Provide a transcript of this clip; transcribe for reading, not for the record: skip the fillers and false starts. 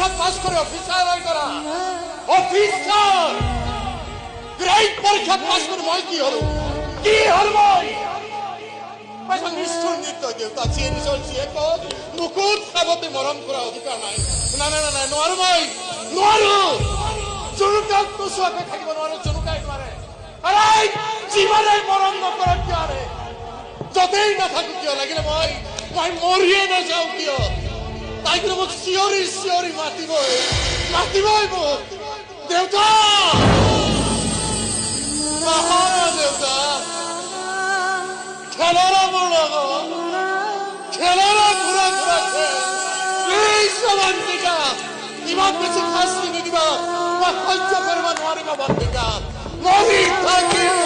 পৰীক্ষাত পাছ কৰি অফিচাৰ হৈ কৰা অফিচাৰ গ্ৰেড পৰীক্ষাত পাছ কৰি মই কি হলো মই এজন নিষ্ঠুৰ নিৰ্দয় দেউতা যিয়ে নিজৰ জীয়েকক মুকুট চাবতে মৰম কৰা অধিকাৰ নাই নাই নোৱাৰো মই নোৱাৰো জনুকাক নোচোৱাকৈ থাকিব নোৱাৰো জনুকাই নোৱাৰে জীৱনে মৰম নকৰক কিয় যতেই নাথাকো কিয় লাগিলে মই মৰিয়ে নাযাওঁ কিয় তাই কিন্তু মোক চিঞৰি চিঞৰি মাতিবই মোক দেউতা দেউতা খেলাৰা মোৰ লগত খেলাৰা ঘূৰা ঘূৰা প্লিজ বন্দিকা ইমান বেছি শাস্তি নিদিবা মই সহ্য কৰিব নোৱাৰিম বন্দিকা মৰি থাকিম